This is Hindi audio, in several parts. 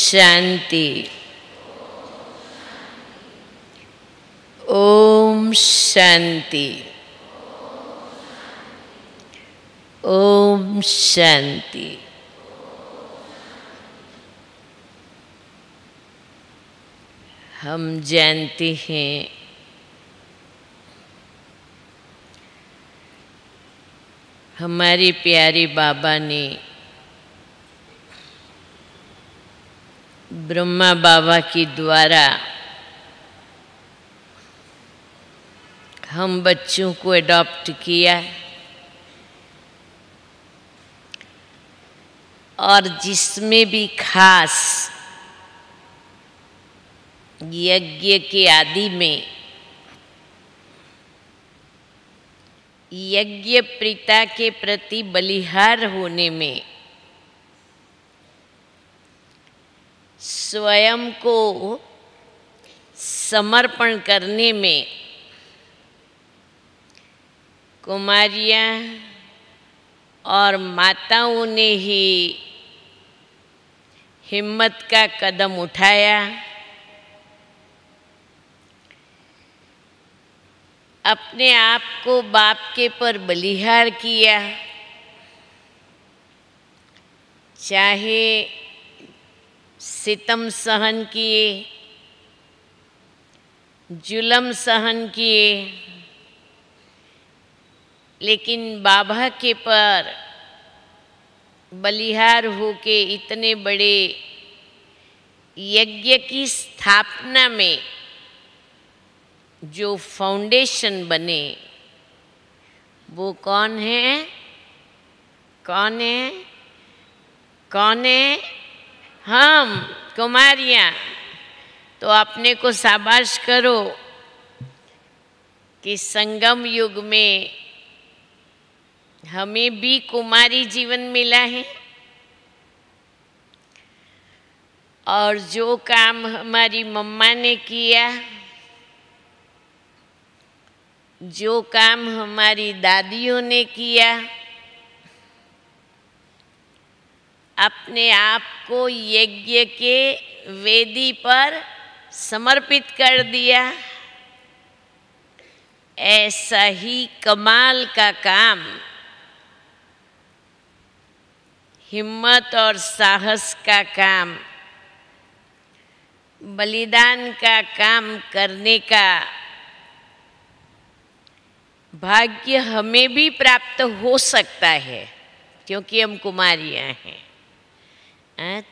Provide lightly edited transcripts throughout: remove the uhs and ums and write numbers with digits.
शांति। ओम शांति। ओम शांति। हम जानते हैं हमारे प्यारे बाबा ने ब्रह्मा बाबा के द्वारा हम बच्चों को अडॉप्ट किया और जिसमें भी खास यज्ञ के आदि में यज्ञ प्रीता के प्रति बलिहार होने में स्वयं को समर्पण करने में कुमारियाँ और माताओं ने ही हिम्मत का कदम उठाया। अपने आप को बाप के पर बलिहार किया, चाहे सितम सहन किए, जुल्म सहन किए, लेकिन बाबा के पर बलिहार होके इतने बड़े यज्ञ की स्थापना में जो फाउंडेशन बने वो कौन है? कौन है? कौन है? हम कुमारियाँ। तो अपने को शाबाश करो कि संगम युग में हमें भी कुमारी जीवन मिला है और जो काम हमारी मम्मा ने किया, जो काम हमारी दादियों ने किया, अपने आप को यज्ञ के वेदी पर समर्पित कर दिया, ऐसा ही कमाल का काम हिम्मत और साहस का काम, बलिदान का काम करने का भाग्य हमें भी प्राप्त हो सकता है क्योंकि हम कुमारियाँ हैं।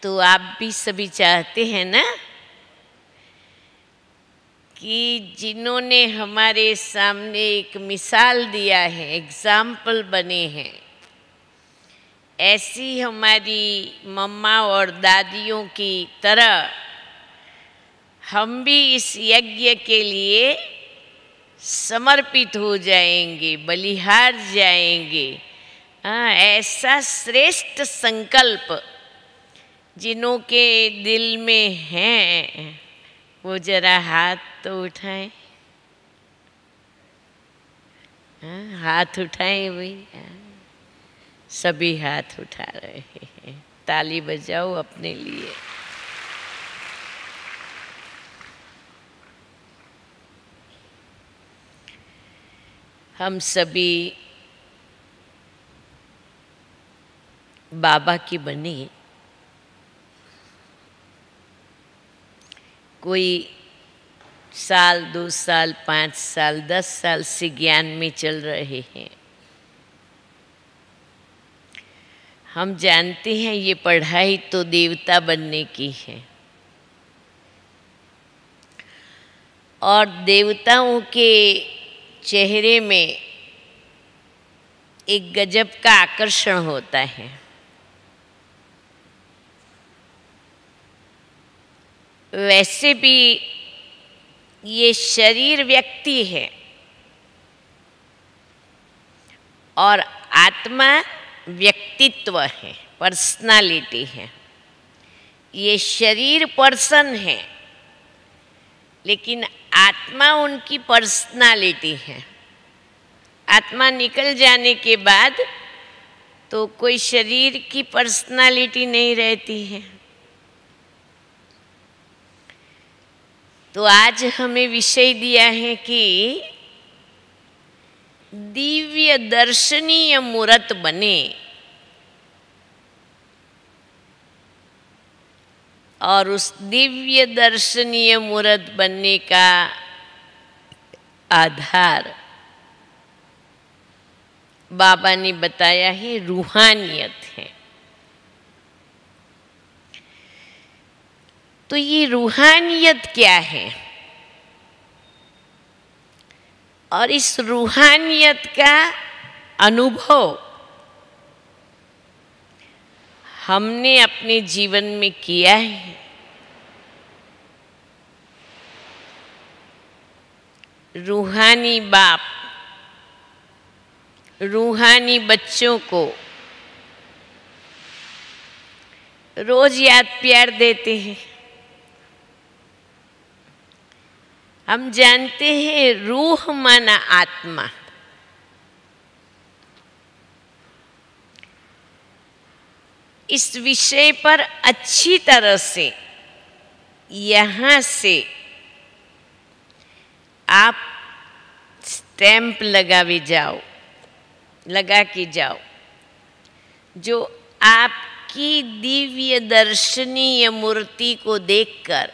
तो आप भी सभी चाहते हैं ना कि जिन्होंने हमारे सामने एक मिसाल दिया है, एग्जाम्पल बने हैं, ऐसी हमारी मम्मा और दादियों की तरह हम भी इस यज्ञ के लिए समर्पित हो जाएंगे, बलिहार जाएंगे। ऐसा श्रेष्ठ संकल्प जिन्हों के दिल में है वो जरा हाथ तो उठाएं। हाथ उठाएं भाई। सभी हाथ उठा रहे हैं। ताली बजाओ अपने लिए। हम सभी बाबा की बने। कोई साल, 2 साल, 5 साल, 10 साल से ज्ञान में चल रहे हैं। हम जानते हैं ये पढ़ाई तो देवता बनने की है और देवताओं के चेहरे में एक गजब का आकर्षण होता है। वैसे भी ये शरीर व्यक्ति है और आत्मा व्यक्तित्व है, पर्सनालिटी है। ये शरीर पर्सन है लेकिन आत्मा उनकी पर्सनालिटी है। आत्मा निकल जाने के बाद तो कोई शरीर की पर्सनालिटी नहीं रहती है। तो आज हमें विषय दिया है कि दिव्य दर्शनीय मूर्त बने, और उस दिव्य दर्शनीय मूर्त बनने का आधार बाबा ने बताया है रूहानियत है। तो ये रूहानियत क्या है, और इस रूहानियत का अनुभव हमने अपने जीवन में किया है। रूहानी बाप रूहानी बच्चों को रोज याद प्यार देते हैं। हम जानते हैं रूह माना आत्मा। इस विषय पर अच्छी तरह से यहाँ से आप स्टैंप लगा के जाओ, जो आपकी दिव्य दर्शनीय मूर्ति को देखकर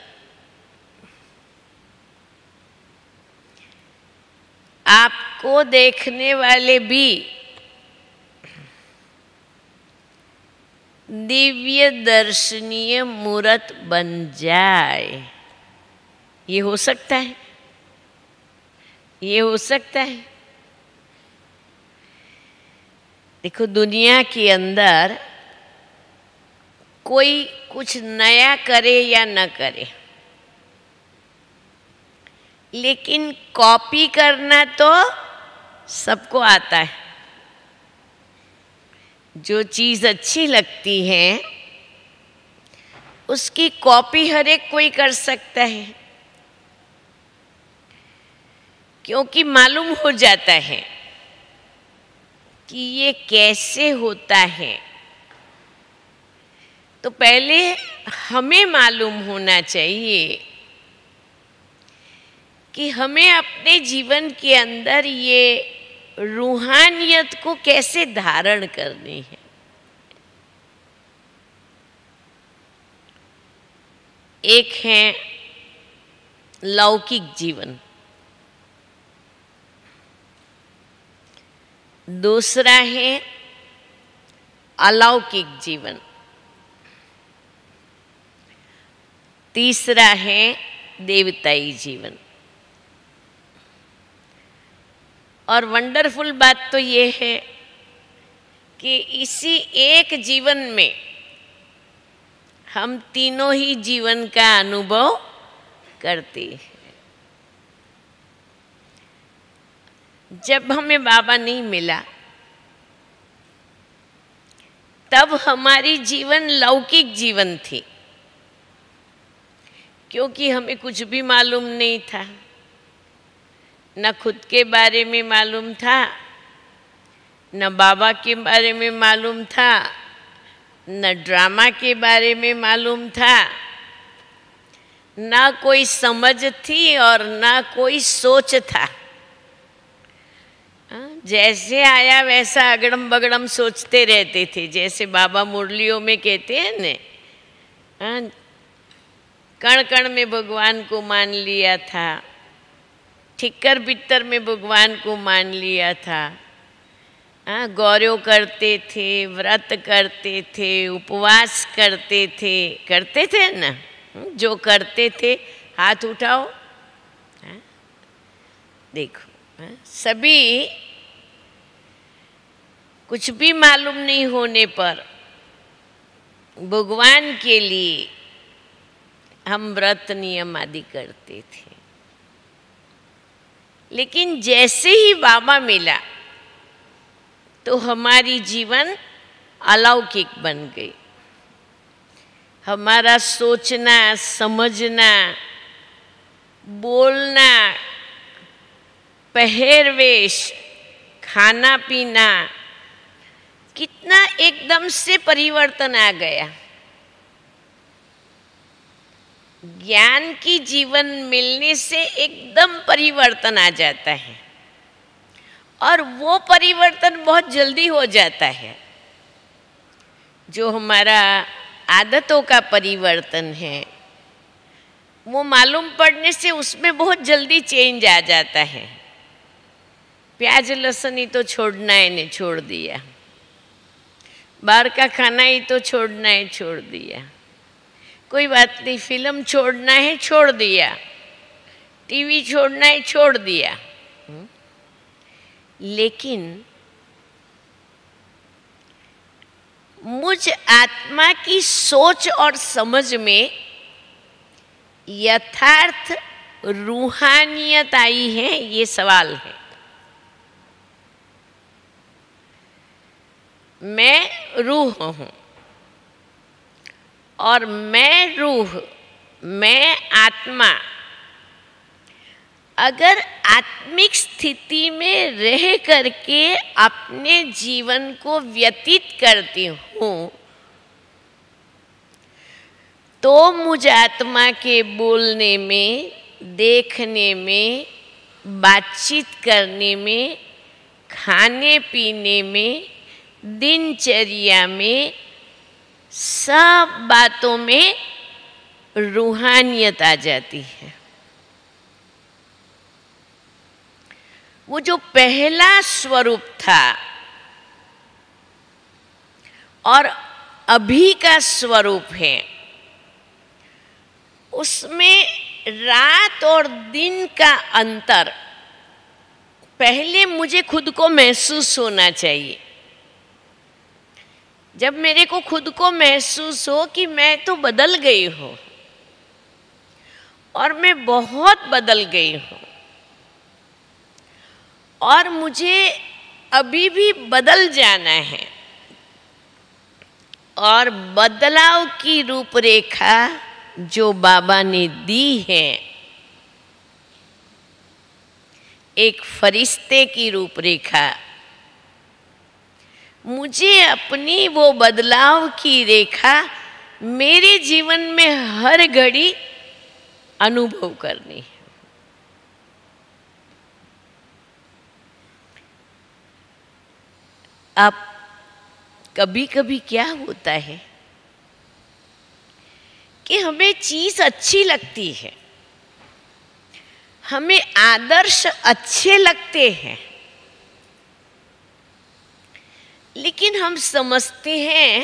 आपको देखने वाले भी दिव्य दर्शनीय मूर्त बन जाए। ये हो सकता है, ये हो सकता है। देखो, दुनिया के अंदर कोई कुछ नया करे या न करे, लेकिन कॉपी करना तो सबको आता है। जो चीज़ अच्छी लगती है उसकी कॉपी हर एक कोई कर सकता है, क्योंकि मालूम हो जाता है कि ये कैसे होता है। तो पहले हमें मालूम होना चाहिए कि हमें अपने जीवन के अंदर ये रूहानियत को कैसे धारण करनी है। एक है लौकिक जीवन, दूसरा है अलौकिक जीवन, तीसरा है देवताई जीवन। और वंडरफुल बात तो ये है कि इसी एक जीवन में हम तीनों ही जीवन का अनुभव करते हैं। जब हमें बाबा नहीं मिला तब हमारी जीवन लौकिक जीवन थी, क्योंकि हमें कुछ भी मालूम नहीं था। न खुद के बारे में मालूम था, न बाबा के बारे में मालूम था, न ड्रामा के बारे में मालूम था, न कोई समझ थी और न कोई सोच था। जैसे आया वैसा अगड़म बगड़म सोचते रहते थे। जैसे बाबा मुरलियों में कहते हैं न, कण कण में भगवान को मान लिया था, ठिक्कर बित्तर में भगवान को मान लिया था। गौरव करते थे, व्रत करते थे, उपवास करते थे ना। जो करते थे हाथ उठाओ। देखो, सभी कुछ भी मालूम नहीं होने पर भगवान के लिए हम व्रत नियम आदि करते थे। लेकिन जैसे ही बाबा मिला तो हमारी जीवन अलौकिक बन गई। हमारा सोचना, समझना, बोलना, पहरवेश, खाना पीना, कितना एकदम से परिवर्तन आ गया। ज्ञान की जीवन मिलने से एकदम परिवर्तन आ जाता है, और वो परिवर्तन बहुत जल्दी हो जाता है। जो हमारा आदतों का परिवर्तन है वो मालूम पड़ने से उसमें बहुत जल्दी चेंज आ जाता है। प्याज लहसुन ही तो छोड़ना है, ने छोड़ दिया। बाहर का खाना ही तो छोड़ना है, छोड़ दिया। कोई बात नहीं, फिल्म छोड़ना है, छोड़ दिया। टीवी छोड़ना है, छोड़ दिया। लेकिन मुझ आत्मा की सोच और समझ में यथार्थ रूहानियत आई है, ये सवाल है। मैं रूह हूँ और मैं रूह, मैं आत्मा अगर आत्मिक स्थिति में रह करके अपने जीवन को व्यतीत करती हूँ तो मुझ आत्मा के बोलने में, देखने में, बातचीत करने में, खाने पीने में, दिनचर्या में, सब बातों में रूहानियत आ जाती है। वो जो पहला स्वरूप था और अभी का स्वरूप है, उसमें रात और दिन का अंतर पहले मुझे खुद को महसूस होना चाहिए। जब मेरे को खुद को महसूस हो कि मैं तो बदल गई हूँ और मैं बहुत बदल गई हूँ और मुझे अभी भी बदल जाना है, और बदलाव की रूपरेखा जो बाबा ने दी है, एक फरिश्ते की रूपरेखा, मुझे अपनी वो बदलाव की रेखा मेरे जीवन में हर घड़ी अनुभव करनी है। अब कभी कभी क्या होता है कि हमें चीज अच्छी लगती है, हमें आदर्श अच्छे लगते हैं, लेकिन हम समझते हैं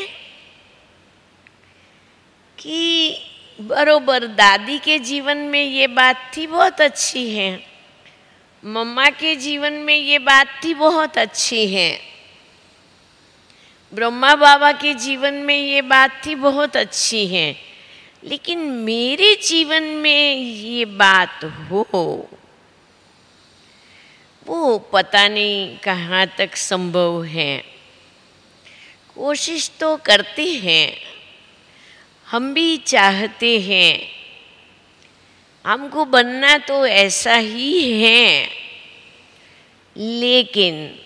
कि बरोबर दादी के जीवन में ये बात थी, बहुत अच्छी है, मम्मा के जीवन में ये बात थी, बहुत अच्छी है, ब्रह्मा बाबा के जीवन में ये बात थी, बहुत अच्छी है, लेकिन मेरे जीवन में ये बात हो, वो पता नहीं कहाँ तक संभव है। कोशिश तो करते हैं, हम भी चाहते हैं, हमको बनना तो ऐसा ही है, लेकिन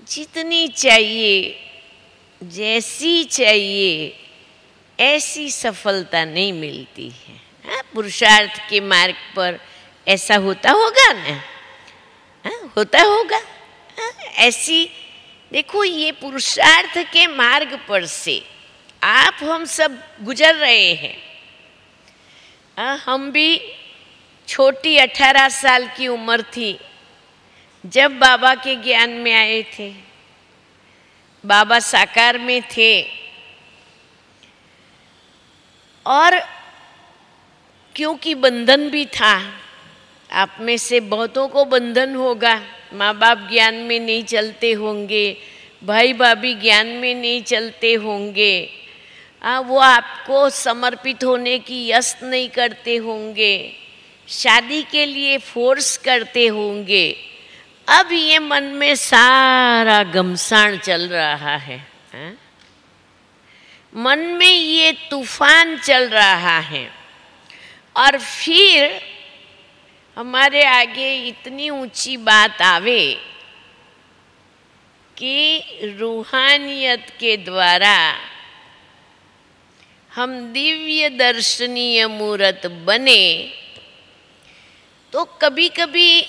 जितनी चाहिए, जैसी चाहिए, ऐसी सफलता नहीं मिलती है। हाँ, पुरुषार्थ के मार्ग पर ऐसा होता होगा ना, हाँ, होता होगा। हाँ, ऐसी देखो, ये पुरुषार्थ के मार्ग पर से आप हम सब गुजर रहे हैं। हम भी छोटी 18 साल की उम्र थी जब बाबा के ज्ञान में आए थे। बाबा साकार में थे और क्योंकि बंधन भी था, आप में से बहुतों को बंधन होगा, माँ बाप ज्ञान में नहीं चलते होंगे, भाई भाभी ज्ञान में नहीं चलते होंगे, वो आपको समर्पित होने की यत्न नहीं करते होंगे, शादी के लिए फोर्स करते होंगे। अब ये मन में सारा घमसान चल रहा है, मन में ये तूफान चल रहा है, और फिर हमारे आगे इतनी ऊंची बात आवे कि रूहानियत के द्वारा हम दिव्य दर्शनीय मूर्त बने तो कभी कभी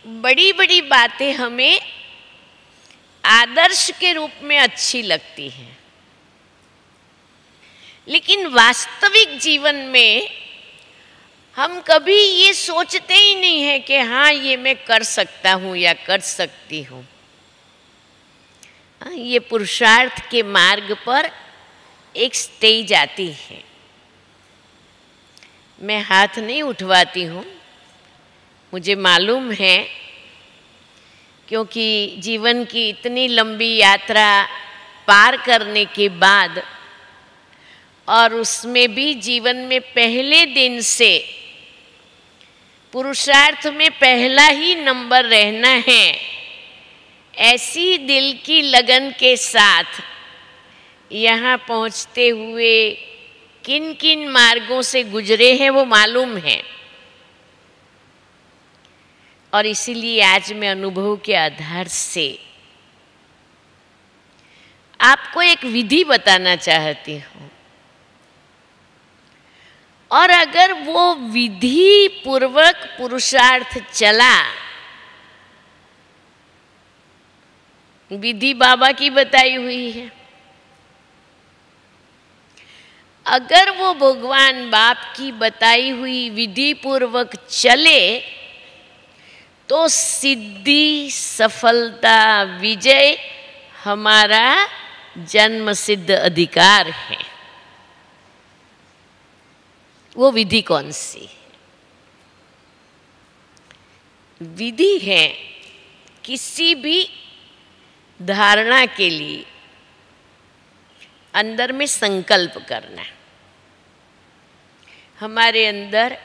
बड़ी बड़ी बातें हमें आदर्श के रूप में अच्छी लगती हैं, लेकिन वास्तविक जीवन में हम कभी ये सोचते ही नहीं है कि हाँ ये मैं कर सकता हूँ या कर सकती हूँ। ये पुरुषार्थ के मार्ग पर एक स्टेज आती है। मैं हाथ नहीं उठवाती हूँ, मुझे मालूम है, क्योंकि जीवन की इतनी लंबी यात्रा पार करने के बाद और उसमें भी जीवन में पहले दिन से पुरुषार्थ में पहला ही नंबर रहना है, ऐसी दिल की लगन के साथ यहाँ पहुँचते हुए किन किन मार्गों से गुजरे हैं वो मालूम है। और इसीलिए आज मैं अनुभव के आधार से आपको एक विधि बताना चाहती हूँ, और अगर वो विधि पूर्वक पुरुषार्थ चला, विधि बाबा की बताई हुई है, अगर वो भगवान बाप की बताई हुई विधि पूर्वक चले तो सिद्धि, सफलता, विजय हमारा जन्म सिद्ध अधिकार है। वो विधि कौन सी है? विधि है किसी भी धारणा के लिए अंदर में संकल्प करना। हमारे अंदर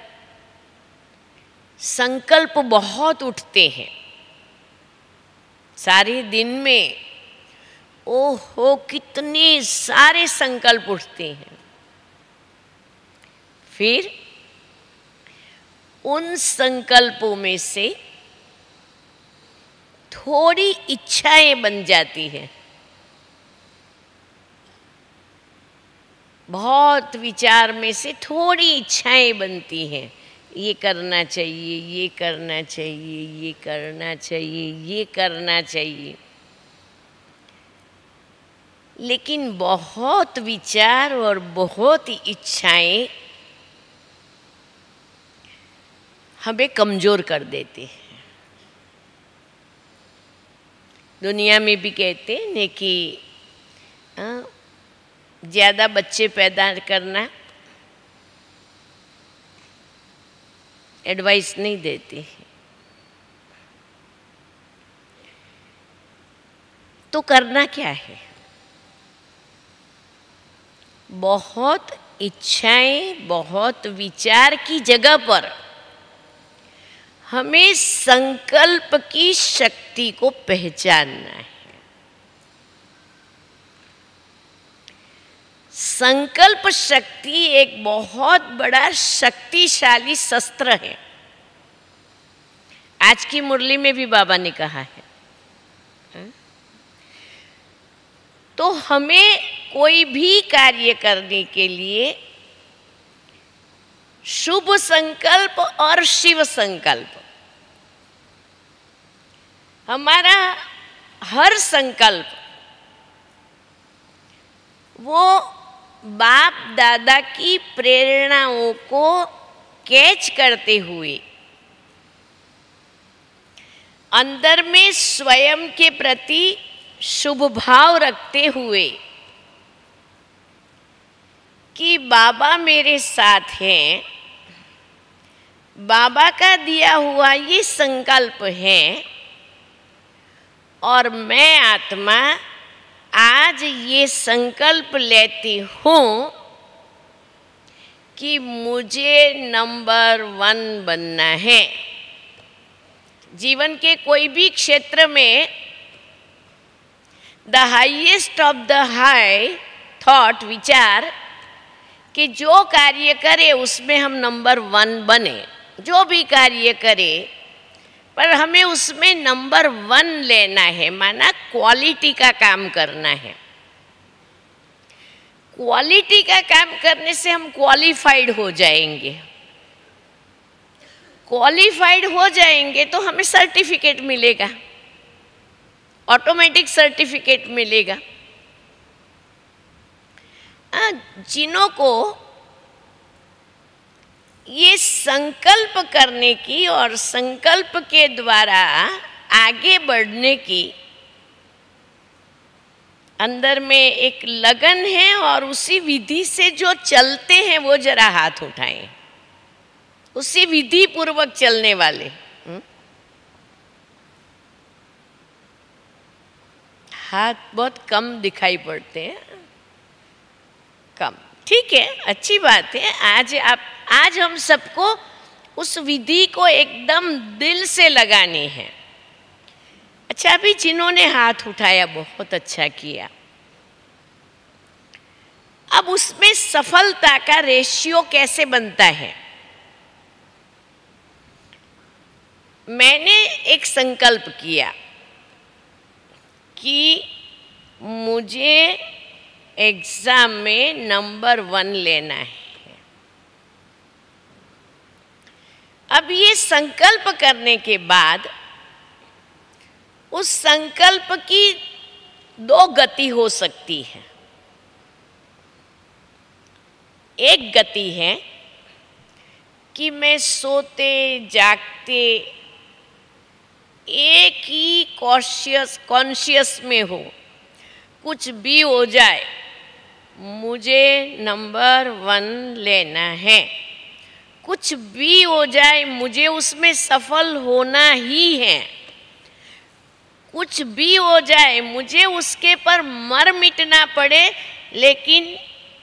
संकल्प बहुत उठते हैं सारे दिन में, ओहो कितने सारे संकल्प उठते हैं। फिर उन संकल्पों में से थोड़ी इच्छाएं बन जाती हैं। बहुत विचार में से थोड़ी इच्छाएं बनती हैं, ये करना चाहिए, ये करना चाहिए, ये करना चाहिए, ये करना चाहिए। लेकिन बहुत विचार और बहुत इच्छाएं हमें कमज़ोर कर देते हैं। दुनिया में भी कहते हैं कि ज़्यादा बच्चे पैदा करना एडवाइस नहीं देते हैं। तो करना क्या है? बहुत इच्छाएं, बहुत विचार की जगह पर हमें संकल्प की शक्ति को पहचानना है। संकल्प शक्ति एक बहुत बड़ा शक्तिशाली शस्त्र है। आज की मुरली में भी बाबा ने कहा है। तो हमें कोई भी कार्य करने के लिए शुभ संकल्प और शिव संकल्प, हमारा हर संकल्प वो बाप दादा की प्रेरणाओं को कैच करते हुए अंदर में स्वयं के प्रति शुभ भाव रखते हुए कि बाबा मेरे साथ हैं, बाबा का दिया हुआ ये संकल्प है और मैं आत्मा आज ये संकल्प लेती हूँ कि मुझे नंबर 1 बनना है। जीवन के कोई भी क्षेत्र में the highest of the high thought, विचार, कि जो कार्य करे उसमें हम नंबर 1 बने। जो भी कार्य करे पर हमें उसमें नंबर 1 लेना है, माना क्वालिटी का काम करना है। क्वालिटी का काम करने से हम क्वालिफाइड हो जाएंगे। क्वालिफाइड हो जाएंगे तो हमें सर्टिफिकेट मिलेगा, ऑटोमेटिक सर्टिफिकेट मिलेगा। जिन्हों को ये संकल्प करने की और संकल्प के द्वारा आगे बढ़ने की अंदर में एक लगन है और उसी विधि से जो चलते हैं वो जरा हाथ उठाएं, उसी विधि पूर्वक चलने वाले। हाथ बहुत कम दिखाई पड़ते हैं, कम। ठीक है, अच्छी बात है। आज हम सबको उस विधि को एकदम दिल से लगानी है। अच्छा, अभी जिन्होंने हाथ उठाया बहुत अच्छा किया। अब उसमें सफलता का रेशियो कैसे बनता है? मैंने एक संकल्प किया कि मुझे एग्जाम में नंबर 1 लेना है। अब ये संकल्प करने के बाद उस संकल्प की 2 गति हो सकती है। एक गति है कि मैं सोते जागते एक ही कॉन्शियस में हो, कुछ भी हो जाए मुझे नंबर 1 लेना है। कुछ भी हो जाए मुझे उसमें सफल होना ही है। कुछ भी हो जाए मुझे उसके पर मर मिटना पड़े, लेकिन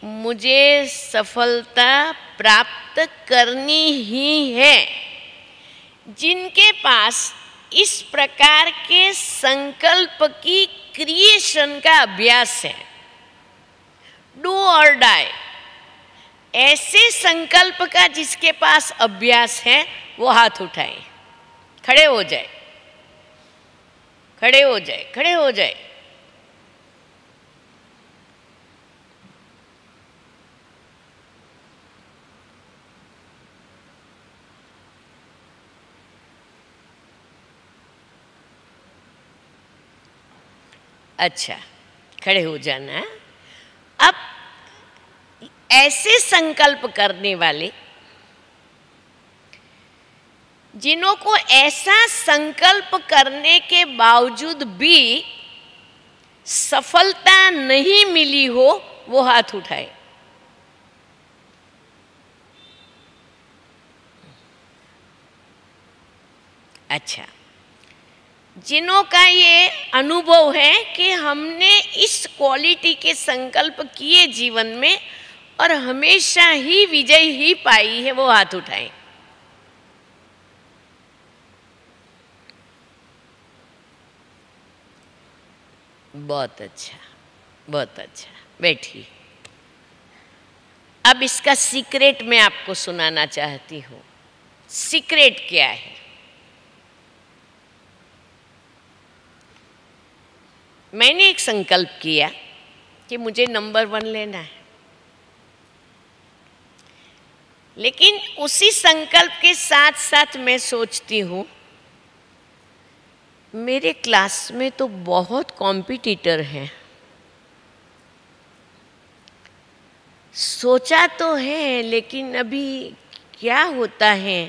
मुझे सफलता प्राप्त करनी ही है। जिनके पास इस प्रकार के संकल्प की क्रिएशन का अभ्यास है, डू और डाई, ऐसे संकल्प का जिसके पास अभ्यास है वो हाथ उठाए, खड़े हो जाए, खड़े हो जाए, खड़े हो जाए। अच्छा, खड़े हो जाना है। अब ऐसे संकल्प करने वाले, जिन्हों को ऐसा संकल्प करने के बावजूद भी सफलता नहीं मिली हो, वो हाथ उठाए। अच्छा, जिन्हों का ये अनुभव है कि हमने इस क्वालिटी के संकल्प किए जीवन में और हमेशा ही विजय ही पाई है, वो हाथ उठाएं। बहुत अच्छा, बहुत अच्छा। बैठिए। अब इसका सीक्रेट मैं आपको सुनाना चाहती हूँ। सीक्रेट क्या है? मैंने एक संकल्प किया कि मुझे नंबर 1 लेना है, लेकिन उसी संकल्प के साथ साथ मैं सोचती हूँ मेरे क्लास में तो बहुत कॉम्पिटिटर हैं। सोचा तो है, लेकिन अभी क्या होता है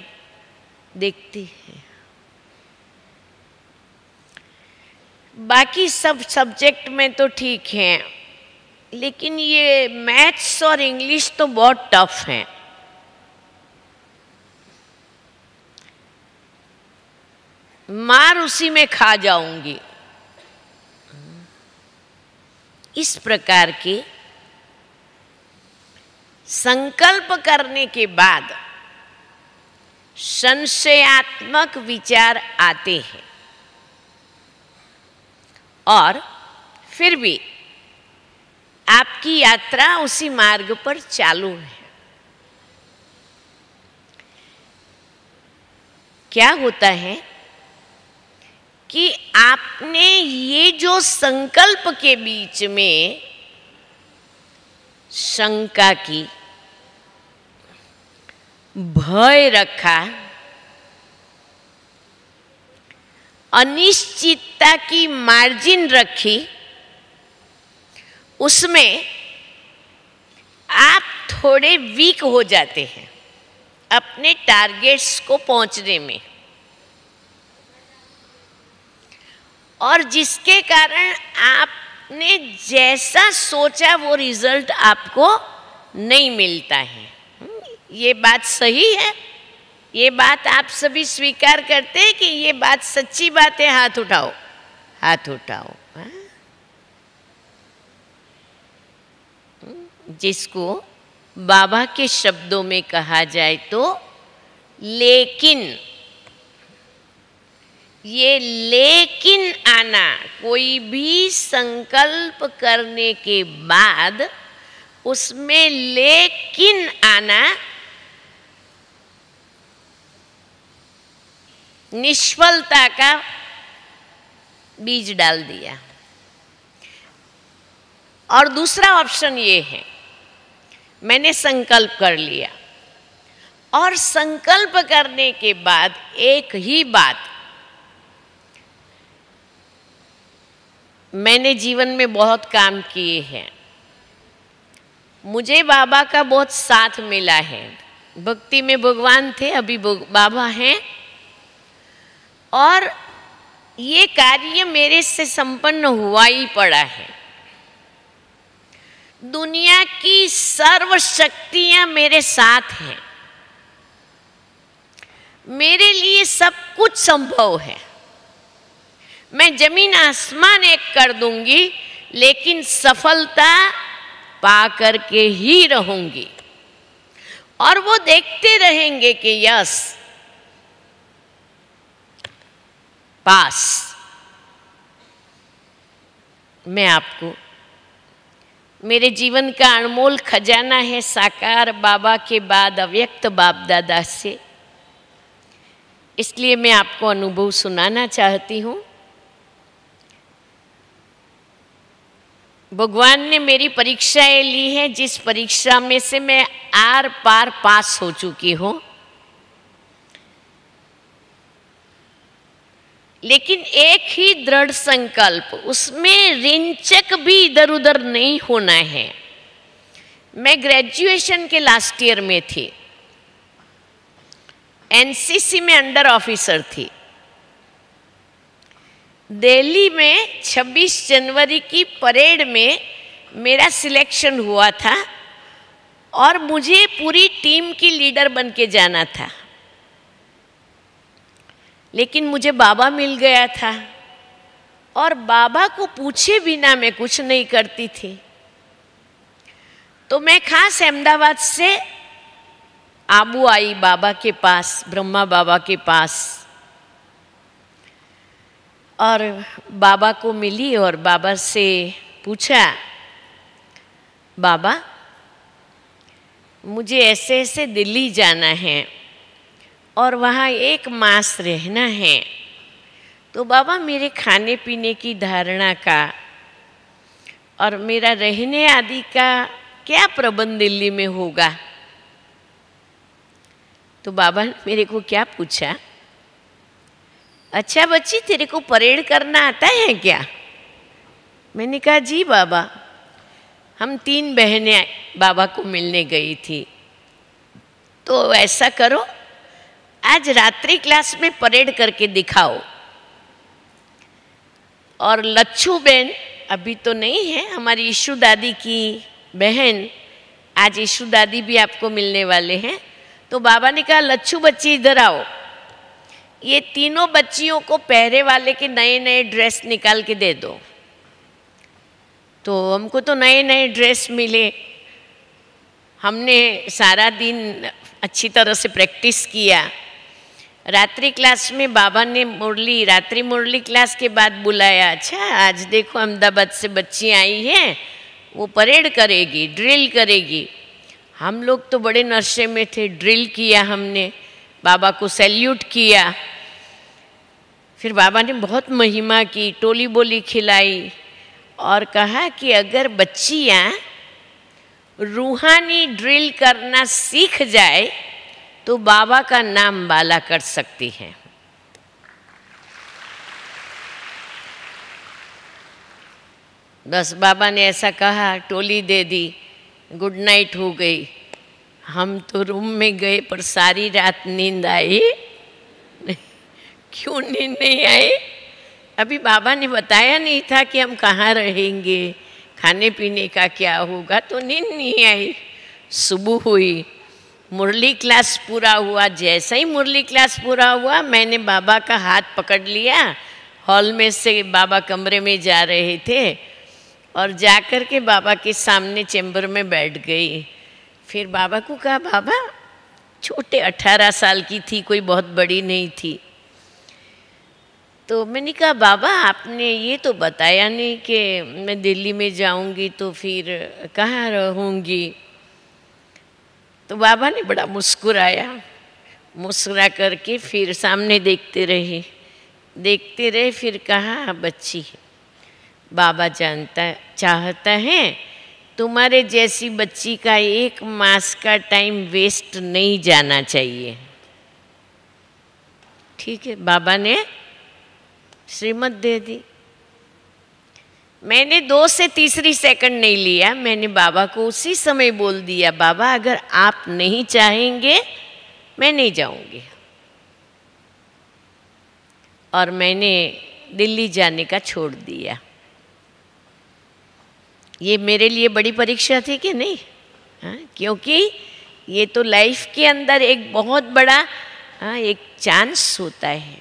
देखते हैं। बाकी सब सब्जेक्ट में तो ठीक है, लेकिन ये मैथ्स और इंग्लिश तो बहुत टफ हैं। मार उसी में खा जाऊंगी। इस प्रकार के संकल्प करने के बाद संशयात्मक विचार आते हैं, और फिर भी आपकी यात्रा उसी मार्ग पर चालू है। क्या होता है कि आपने ये जो संकल्प के बीच में शंका की, भय रखा, अनिश्चितता की मार्जिन रखी, उसमें आप थोड़े वीक हो जाते हैं अपने टारगेट्स को पहुंचने में, और जिसके कारण आपने जैसा सोचा वो रिजल्ट आपको नहीं मिलता है। ये बात सही है? ये बात आप सभी स्वीकार करते हैं कि ये बात सच्ची बात है? हाथ उठाओ, हाथ उठाओ। जिसको बाबा के शब्दों में कहा जाए तो लेकिन, ये लेकिन आना, कोई भी संकल्प करने के बाद उसमें लेकिन आना निष्फलता का बीज डाल दिया। और दूसरा ऑप्शन ये है, मैंने संकल्प कर लिया और संकल्प करने के बाद एक ही बात, मैंने जीवन में बहुत काम किए हैं, मुझे बाबा का बहुत साथ मिला है, भक्ति में भगवान थे, अभी बाबा हैं, और ये कार्य मेरे से संपन्न हुआ ही पड़ा है। दुनिया की सर्व शक्तियां मेरे साथ हैं, मेरे लिए सब कुछ संभव है। मैं जमीन आसमान एक कर दूंगी, लेकिन सफलता पा करके ही रहूंगी, और वो देखते रहेंगे कि यस पास। मैं आपको, मेरे जीवन का अनमोल खजाना है साकार बाबा के बाद अव्यक्त बाप दादा से, इसलिए मैं आपको अनुभव सुनाना चाहती हूँ। भगवान ने मेरी परीक्षाएं ली हैं, जिस परीक्षा में से मैं आर पार पास हो चुकी हूँ, लेकिन एक ही दृढ़ संकल्प, उसमें रिंचक भी इधर उधर नहीं होना है। मैं ग्रेजुएशन के लास्ट ईयर में थी, एनसीसी में अंडर ऑफिसर थी। दिल्ली में 26 जनवरी की परेड में मेरा सिलेक्शन हुआ था और मुझे पूरी टीम की लीडर बन के जाना था, लेकिन मुझे बाबा मिल गया था और बाबा को पूछे बिना मैं कुछ नहीं करती थी। तो मैं खास अहमदाबाद से आबू आई बाबा के पास, ब्रह्मा बाबा के पास, और बाबा को मिली और बाबा से पूछा, बाबा मुझे ऐसे ऐसे दिल्ली जाना है और वहाँ 1 मास रहना है, तो बाबा मेरे खाने पीने की धारणा का और मेरा रहने आदि का क्या प्रबंध दिल्ली में होगा? तो बाबा ने मेरे को क्या पूछा, अच्छा बच्ची तेरे को परेड करना आता है क्या? मैंने कहा जी बाबा। हम 3 बहनें बाबा को मिलने गई थी। तो ऐसा करो, आज रात्रि क्लास में परेड करके दिखाओ। और लच्छू बहन अभी तो नहीं है, हमारी ईशु दादी की बहन, आज ईशु दादी भी आपको मिलने वाले हैं। तो बाबा ने कहा लच्छू बच्ची इधर आओ, ये तीनों बच्चियों को पहरे वाले के नए नए ड्रेस निकाल के दे दो। तो हमको तो नए नए ड्रेस मिले, हमने सारा दिन अच्छी तरह से प्रैक्टिस किया। रात्रि क्लास में बाबा ने मुरली, रात्रि मुरली क्लास के बाद बुलाया, अच्छा आज देखो अहमदाबाद से बच्ची आई हैं, वो परेड करेगी, ड्रिल करेगी। हम लोग तो बड़े नशे में थे, ड्रिल किया हमने, बाबा को सैल्यूट किया। फिर बाबा ने बहुत महिमा की, टोली बोली खिलाई और कहा कि अगर बच्चियाँ रूहानी ड्रिल करना सीख जाए तो बाबा का नाम बाला कर सकती है। बस बाबा ने ऐसा कहा, टोली दे दी, गुड नाइट हो गई। हम तो रूम में गए पर सारी रात नींद आई क्यों नींद नहीं आई? अभी बाबा ने बताया नहीं था कि हम कहाँ रहेंगे, खाने पीने का क्या होगा, तो नींद नहीं आई। सुबह हुई, मुरली क्लास पूरा हुआ। जैसे ही मुरली क्लास पूरा हुआ, मैंने बाबा का हाथ पकड़ लिया। हॉल में से बाबा कमरे में जा रहे थे और जाकर के बाबा के सामने चैम्बर में बैठ गई। फिर बाबा को कहा, बाबा, छोटे 18 साल की थी, कोई बहुत बड़ी नहीं थी। तो मैंने कहा, बाबा आपने ये तो बताया नहीं कि मैं दिल्ली में जाऊंगी तो फिर कहाँ रहूंगी। तो बाबा ने बड़ा मुस्कुराया, मुस्कुरा करके फिर सामने देखते रहे। फिर कहा, बच्ची, बाबा चाहता है तुम्हारे जैसी बच्ची का 1 मास का टाइम वेस्ट नहीं जाना चाहिए। ठीक है, बाबा ने श्रीमत दे दी। मैंने 2 से तीसरी सेकंड नहीं लिया, मैंने बाबा को उसी समय बोल दिया, बाबा अगर आप नहीं चाहेंगे मैं नहीं जाऊंगी। और मैंने दिल्ली जाने का छोड़ दिया। ये मेरे लिए बड़ी परीक्षा थी कि नहीं? हाँ, क्योंकि ये तो लाइफ के अंदर एक बहुत बड़ा एक चांस होता है।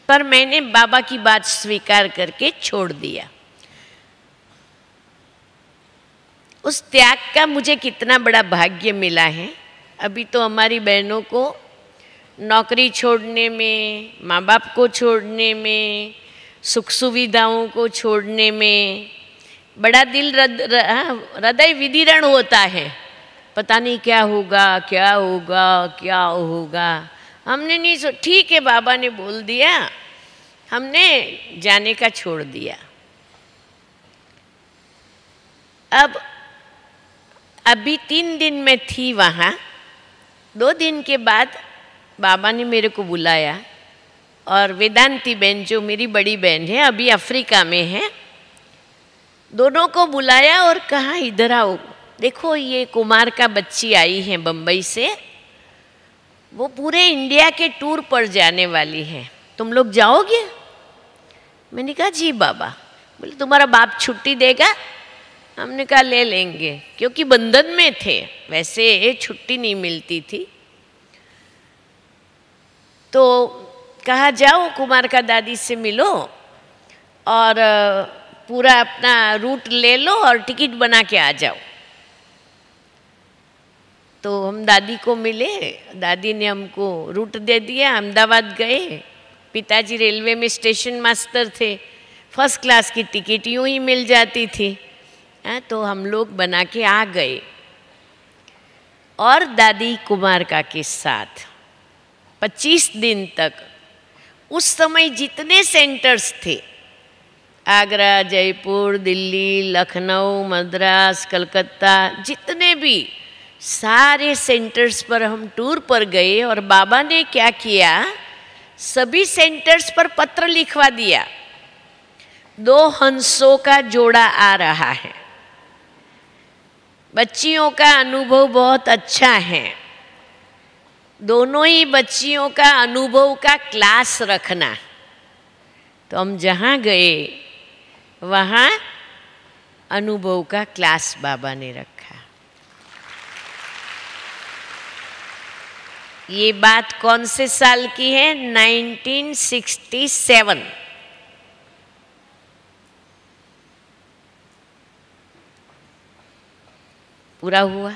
पर मैंने बाबा की बात स्वीकार करके छोड़ दिया। उस त्याग का मुझे कितना बड़ा भाग्य मिला है। अभी तो हमारी बहनों को नौकरी छोड़ने में, माँ बाप को छोड़ने में, सुख सुविधाओं को छोड़ने में बड़ा दिल हृदय विदीर्ण होता है। पता नहीं क्या होगा, क्या होगा, क्या होगा। हमने नहीं ठीक है, बाबा ने बोल दिया, हमने जाने का छोड़ दिया। अब अभी 3 दिन में थी वहाँ। 2 दिन के बाद बाबा ने मेरे को बुलाया और वेदांती बहन जो मेरी बड़ी बहन है, अभी अफ्रीका में है, दोनों को बुलाया और कहा, इधर आओ, देखो ये कुमार का बच्ची आई है बम्बई से, वो पूरे इंडिया के टूर पर जाने वाली है, तुम लोग जाओगे? मैंने कहा जी बाबा। बोले तुम्हारा बाप छुट्टी देगा? हमने कहा ले लेंगे, क्योंकि बंधन में थे, वैसे छुट्टी नहीं मिलती थी। तो कहा जाओ कुमार का दादी से मिलो और पूरा अपना रूट ले लो और टिकट बना के आ जाओ। तो हम दादी को मिले, दादी ने हमको रूट दे दिया, अहमदाबाद गए। पिताजी रेलवे में स्टेशन मास्टर थे, फर्स्ट क्लास की टिकट यूँ ही मिल जाती थी। तो हम लोग बना के आ गए और दादी कुमार का के साथ 25 दिन तक। उस समय जितने सेंटर्स थे, आगरा, जयपुर, दिल्ली, लखनऊ, मद्रास, कलकत्ता, जितने भी सारे सेंटर्स पर हम टूर पर गए। और बाबा ने क्या किया, सभी सेंटर्स पर पत्र लिखवा दिया। 2 हंसों का जोड़ा आ रहा है, बच्चियों का अनुभव बहुत अच्छा है, दोनों ही बच्चियों का अनुभव का क्लास रखना। तो हम जहाँ गए वहाँ अनुभव का क्लास बाबा ने रखा। ये बात कौन से साल की है? 1967। पूरा हुआ।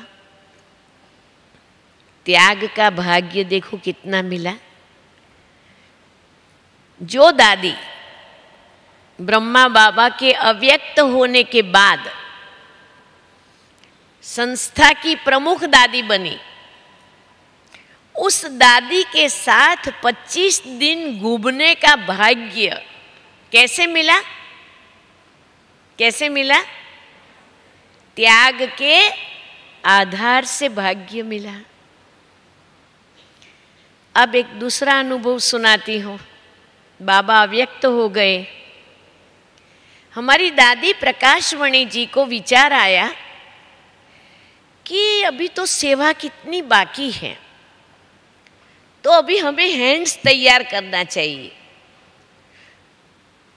त्याग का भाग्य देखो कितना मिला। जो दादी ब्रह्मा बाबा के अव्यक्त होने के बाद संस्था की प्रमुख दादी बनी, उस दादी के साथ 25 दिन घूमने का भाग्य कैसे मिला? कैसे मिला? त्याग के आधार से भाग्य मिला। अब एक दूसरा अनुभव सुनाती हूँ। बाबा अव्यक्त हो गए। हमारी दादी प्रकाशमणि जी को विचार आया कि अभी तो सेवा कितनी बाकी है, तो अभी हमें हैंड्स तैयार करना चाहिए।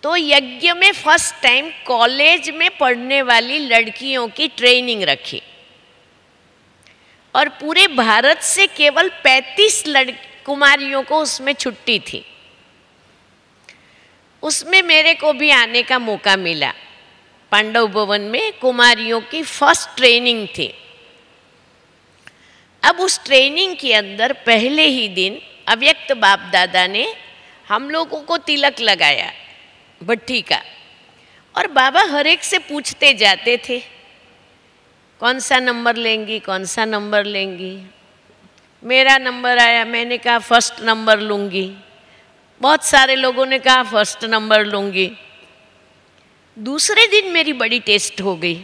तो यज्ञ में फर्स्ट टाइम कॉलेज में पढ़ने वाली लड़कियों की ट्रेनिंग रखी और पूरे भारत से केवल 35 कुमारियों को उसमें छुट्टी थी। उसमें मेरे को भी आने का मौका मिला। पांडव भवन में कुमारियों की फर्स्ट ट्रेनिंग थी। अब उस ट्रेनिंग के अंदर पहले ही दिन अव्यक्त बाप दादा ने हम लोगों को तिलक लगाया भट्टी का, और बाबा हर एक से पूछते जाते थे कौन सा नंबर लेंगी, कौन सा नंबर लेंगी। मेरा नंबर आया, मैंने कहा फर्स्ट नंबर लूँगी। बहुत सारे लोगों ने कहा फर्स्ट नंबर लूँगी। दूसरे दिन मेरी बड़ी टेस्ट हो गई।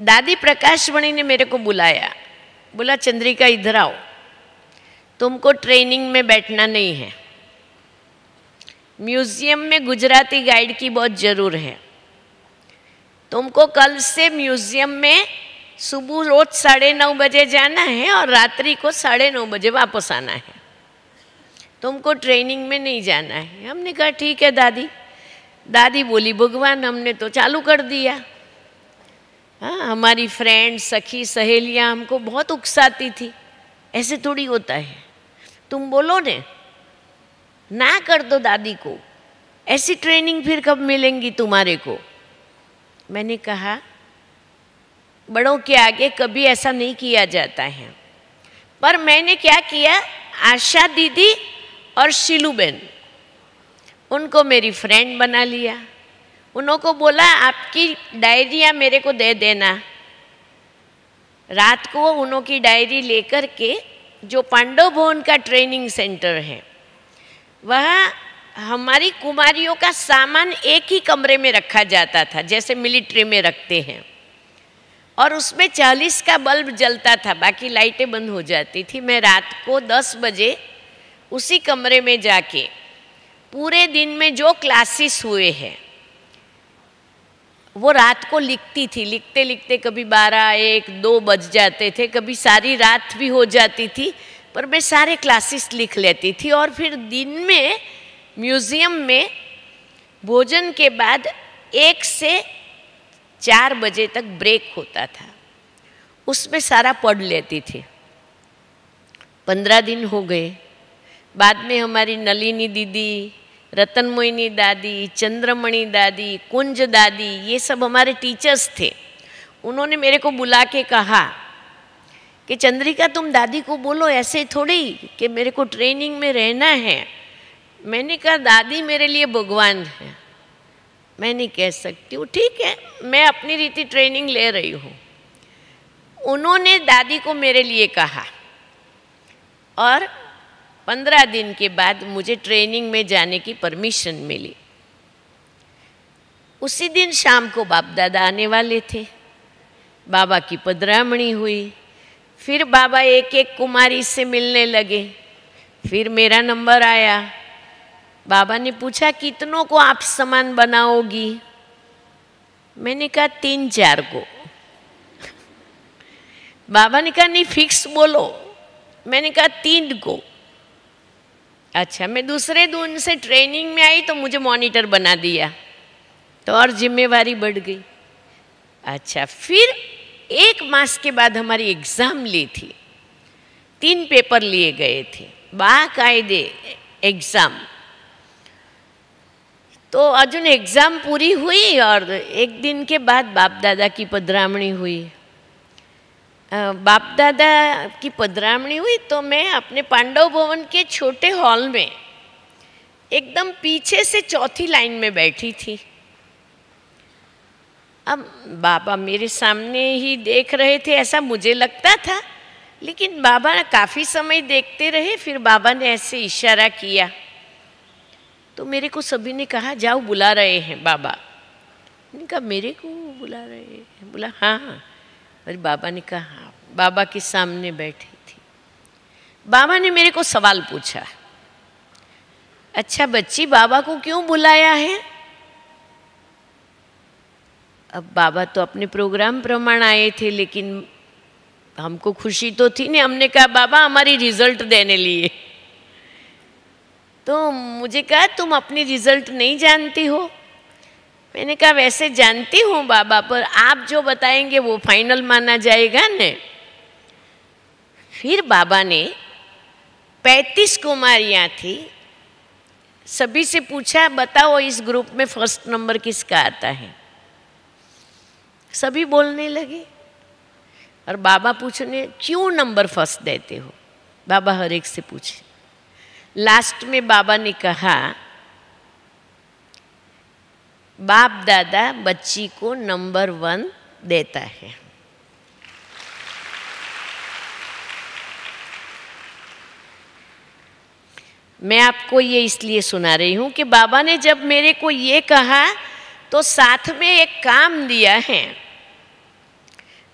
दादी प्रकाशमणि ने मेरे को बुलाया, बोला चंद्रिका इधर आओ, तुमको ट्रेनिंग में बैठना नहीं है। म्यूज़ियम में गुजराती गाइड की बहुत ज़रूर है। तुमको कल से म्यूज़ियम में सुबह रोज 9:30 बजे जाना है और रात्रि को 9:30 बजे वापस आना है। तुमको ट्रेनिंग में नहीं जाना है। हमने कहा ठीक है दादी। दादी बोली भगवान, हमने तो चालू कर दिया। हाँ, हमारी फ्रेंड सखी सहेलियाँ हमको बहुत उकसाती थी, ऐसे थोड़ी होता है, तुम बोलो ने, ना कर दो दादी को, ऐसी ट्रेनिंग फिर कब मिलेंगी तुम्हारे को। मैंने कहा बड़ों के आगे कभी ऐसा नहीं किया जाता है। पर मैंने क्या किया, आशा दीदी और शीलू बहन, उनको मेरी फ्रेंड बना लिया। उनको बोला आपकी डायरियाँ मेरे को दे देना। रात को उन्हों की डायरी लेकर के जो पांडव भवन का ट्रेनिंग सेंटर है, वह हमारी कुमारियों का सामान एक ही कमरे में रखा जाता था, जैसे मिलिट्री में रखते हैं, और उसमें 40 का बल्ब जलता था, बाकी लाइटें बंद हो जाती थी। मैं रात को 10 बजे उसी कमरे में जाके पूरे दिन में जो क्लासेस हुए हैं वो रात को लिखती थी। लिखते लिखते कभी 12, 1, 2 बज जाते थे, कभी सारी रात भी हो जाती थी, पर मैं सारे क्लासेस लिख लेती थी। और फिर दिन में म्यूज़ियम में भोजन के बाद 1 से 4 बजे तक ब्रेक होता था, उसमें सारा पढ़ लेती थी। 15 दिन हो गए। बाद में हमारी नलिनी दीदी, रतन मोहिनी दादी, चंद्रमणि दादी, कुंज दादी, ये सब हमारे टीचर्स थे। उन्होंने मेरे को बुला के कहा कि चंद्रिका तुम दादी को बोलो ऐसे थोड़ी कि मेरे को ट्रेनिंग में रहना है। मैंने कहा दादी मेरे लिए भगवान है, मैं नहीं कह सकती हूँ, ठीक है मैं अपनी रीति ट्रेनिंग ले रही हूँ। उन्होंने दादी को मेरे लिए कहा और 15 दिन के बाद मुझे ट्रेनिंग में जाने की परमिशन मिली। उसी दिन शाम को बाप दादा आने वाले थे। बाबा की पधरामणी हुई। फिर बाबा एक एक कुमारी से मिलने लगे। फिर मेरा नंबर आया। बाबा ने पूछा कितनों को आप समान बनाओगी। मैंने कहा 3-4 को। बाबा ने कहा नहीं फिक्स बोलो। मैंने कहा 3 को। अच्छा, मैं दूसरे दिन से ट्रेनिंग में आई तो मुझे मॉनिटर बना दिया, तो और जिम्मेवारी बढ़ गई। अच्छा, फिर 1 मास के बाद हमारी एग्ज़ाम ली थी। 3 पेपर लिए गए थे, बाकायदे एग्ज़ाम। तो अर्जुन एग्ज़ाम पूरी हुई और 1 दिन के बाद बाप दादा की पधरामणी हुई। बाप दादा की पधरामणी हुई तो मैं अपने पांडव भवन के छोटे हॉल में एकदम पीछे से 4थी लाइन में बैठी थी। अब बाबा मेरे सामने ही देख रहे थे ऐसा मुझे लगता था, लेकिन बाबा काफ़ी समय देखते रहे। फिर बाबा ने ऐसे इशारा किया तो मेरे को सभी ने कहा जाओ बुला रहे हैं बाबा। मैंने कहा मेरे को बुला रहे हैं? बोला हाँ हाँ। और बाबा ने कहा हाँ। बाबा के सामने बैठी थी। बाबा ने मेरे को सवाल पूछा, अच्छा बच्ची, बाबा को क्यों बुलाया है? अब बाबा तो अपने प्रोग्राम प्रमाण आए थे, लेकिन हमको खुशी तो थी नहीं। हमने कहा बाबा हमारी रिजल्ट देने लिए। तो मुझे कहा तुम अपनी रिजल्ट नहीं जानती हो? मैंने कहा वैसे जानती हूँ बाबा, पर आप जो बताएंगे वो फाइनल माना जाएगा न। फिर बाबा ने 35 कुमारियाँ थी, सभी से पूछा बताओ इस ग्रुप में फर्स्ट नंबर किसका आता है? सभी बोलने लगे। और बाबा पूछने क्यों नंबर फर्स्ट देते हो? बाबा हर एक से पूछे। लास्ट में बाबा ने कहा बाप दादा बच्ची को नंबर 1 देता है। मैं आपको ये इसलिए सुना रही हूँ कि बाबा ने जब मेरे को ये कहा तो साथ में एक काम दिया है।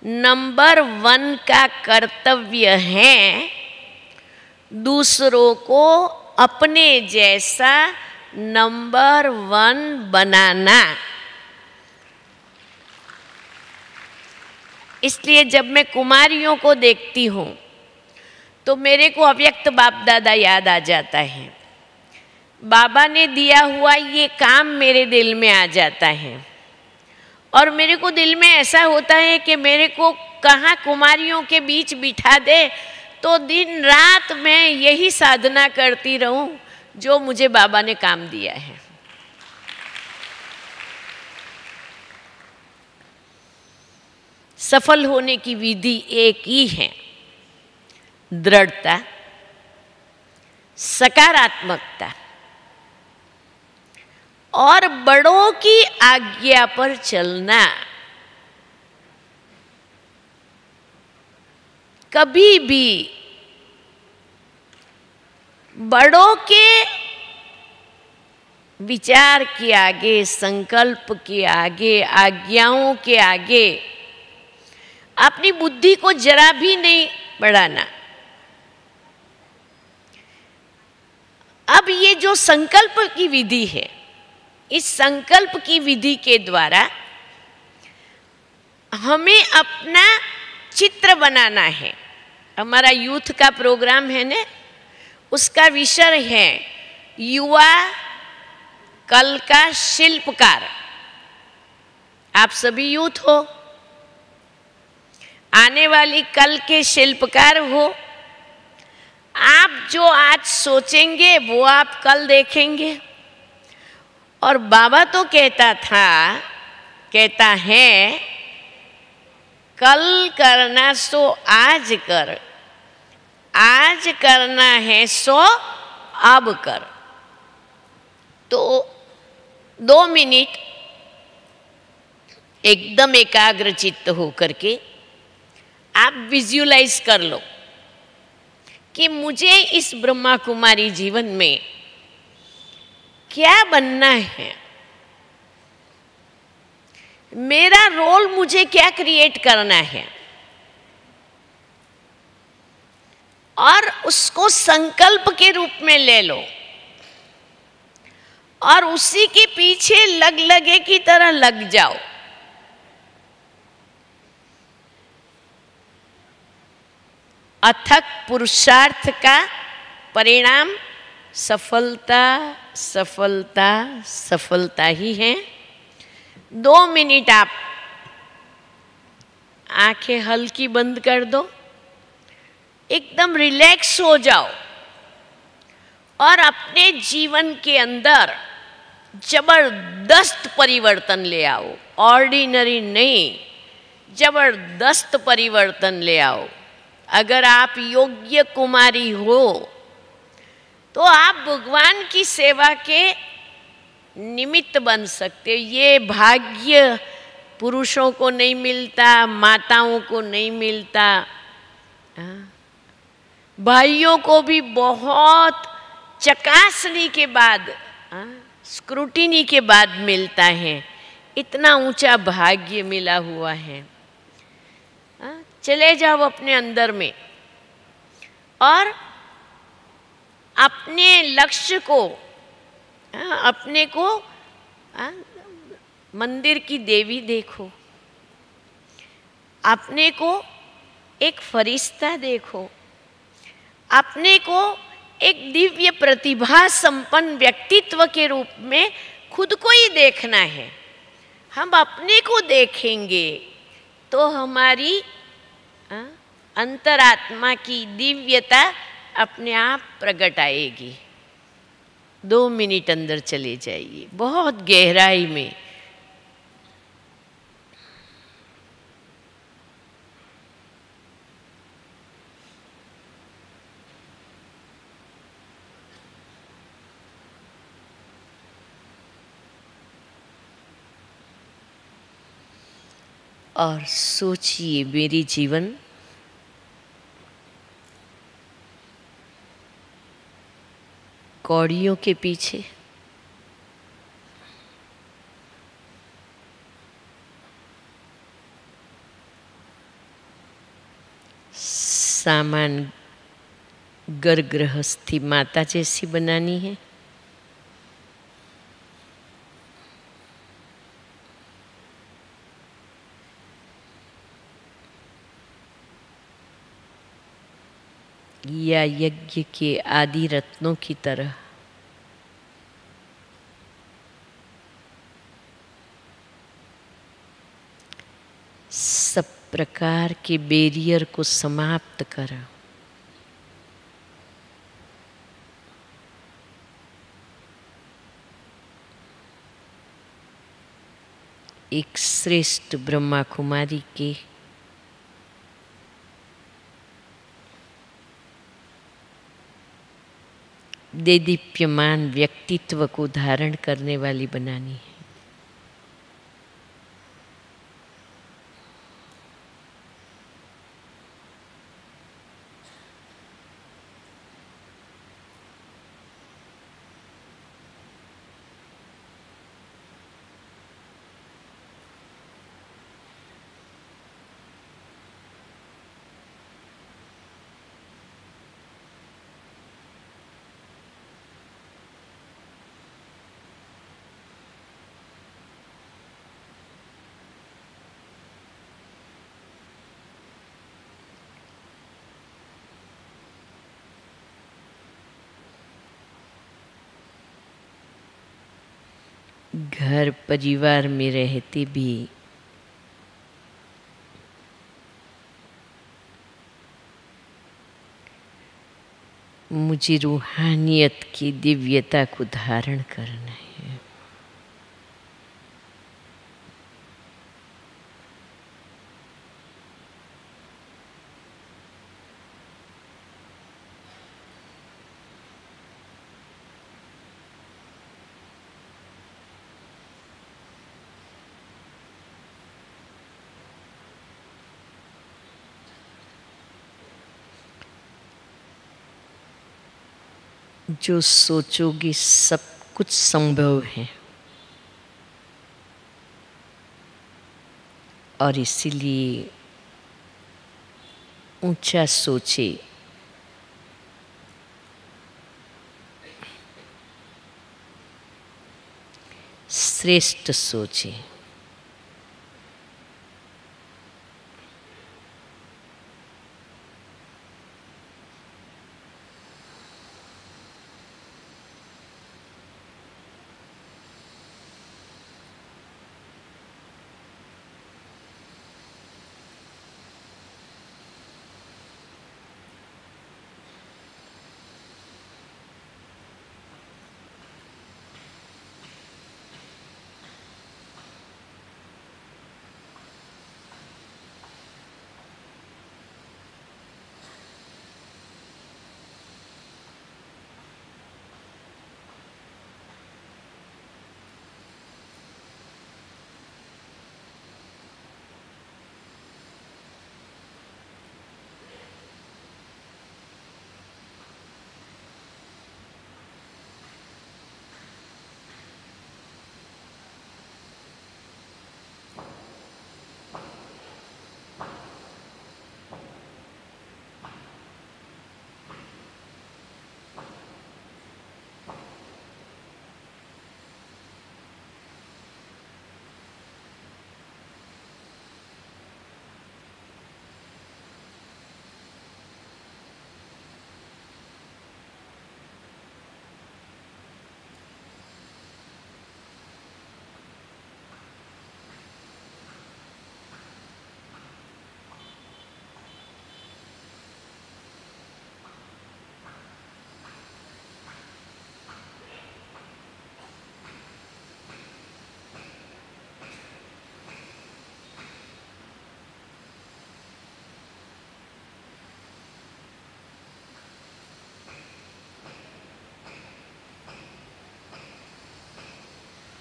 नंबर 1 का कर्तव्य है दूसरों को अपने जैसा नंबर 1 बनाना। इसलिए जब मैं कुमारियों को देखती हूँ तो मेरे को अव्यक्त बाप दादा याद आ जाता है। बाबा ने दिया हुआ ये काम मेरे दिल में आ जाता है। और मेरे को दिल में ऐसा होता है कि मेरे को कहाँ कुमारियों के बीच बिठा दे तो दिन रात मैं यही साधना करती रहूं जो मुझे बाबा ने काम दिया है। सफल होने की विधि एक ही है, दृढ़ता, सकारात्मकता और बड़ों की आज्ञा पर चलना। कभी भी बड़ों के विचार के आगे, संकल्प के आगे, आज्ञाओं के आगे अपनी बुद्धि को जरा भी नहीं बढ़ाना। अब ये जो संकल्प की विधि है, इस संकल्प की विधि के द्वारा हमें अपना चित्र बनाना है। हमारा यूथ का प्रोग्राम है ना, उसका विषय है युवा कल का शिल्पकार। आप सभी यूथ हो, आने वाली कल के शिल्पकार हो। आप जो आज सोचेंगे वो आप कल देखेंगे। और बाबा तो कहता है कल करना सो आज कर, आज करना है सो अब कर। तो 2 मिनट एकदम एकाग्र चित्त हो करके आप विजुअलाइज कर लो कि मुझे इस ब्रह्मा कुमारी जीवन में क्या बनना है, मेरा रोल मुझे क्या क्रिएट करना है, और उसको संकल्प के रूप में ले लो और उसी के पीछे लगे की तरह लग जाओ। अथक पुरुषार्थ का परिणाम सफलता सफलता सफलता ही है। 2 मिनट आप आंखें हल्की बंद कर दो, एकदम रिलैक्स हो जाओ और अपने जीवन के अंदर जबरदस्त परिवर्तन ले आओ। ऑर्डिनरी नहीं, जबरदस्त परिवर्तन ले आओ। अगर आप योग्य कुमारी हो तो आप भगवान की सेवा के निमित्त बन सकते हो। ये भाग्य पुरुषों को नहीं मिलता, माताओं को नहीं मिलता, भाइयों को भी बहुत चकासनी के बाद, स्क्रूटिनी के बाद मिलता है। इतना ऊंचा भाग्य मिला हुआ है। चले जाओ अपने अंदर में और अपने लक्ष्य को, अपने को मंदिर की देवी देखो, अपने को एक फरिश्ता देखो, अपने को एक दिव्य प्रतिभा संपन्न व्यक्तित्व के रूप में खुद को ही देखना है। हम अपने को देखेंगे तो हमारी अंतरात्मा की दिव्यता अपने आप प्रकट आएगी। 2 मिनट अंदर चले जाइए, बहुत गहराई में। और सोचिए, मेरी जीवन कौड़ियों के पीछे, सामान घर गृहस्थी माता जैसी बनानी है, या यज्ञ के आदि रत्नों की तरह सब प्रकार के बैरियर को समाप्त करा, एक श्रेष्ठ ब्रह्मा कुमारी के देदीप्यमान व्यक्तित्व को धारण करने वाली बनानी है। घर परिवार में रहते भी मुझे रूहानियत की दिव्यता को धारण करना है। जो सोचोगे सब कुछ संभव है, और इसीलिए ऊंचा सोचे, श्रेष्ठ सोचे।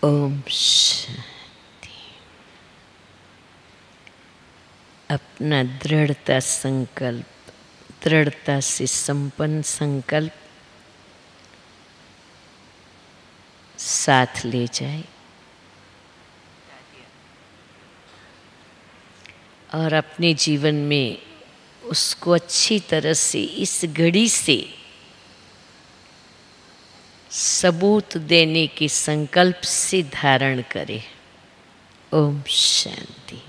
ओम शांति। अपना दृढ़ता संकल्प, दृढ़ता से संपन्न संकल्प साथ ले जाए और अपने जीवन में उसको अच्छी तरह से इस घड़ी से सबूत देने के संकल्प से धारण करे। ओम शांति।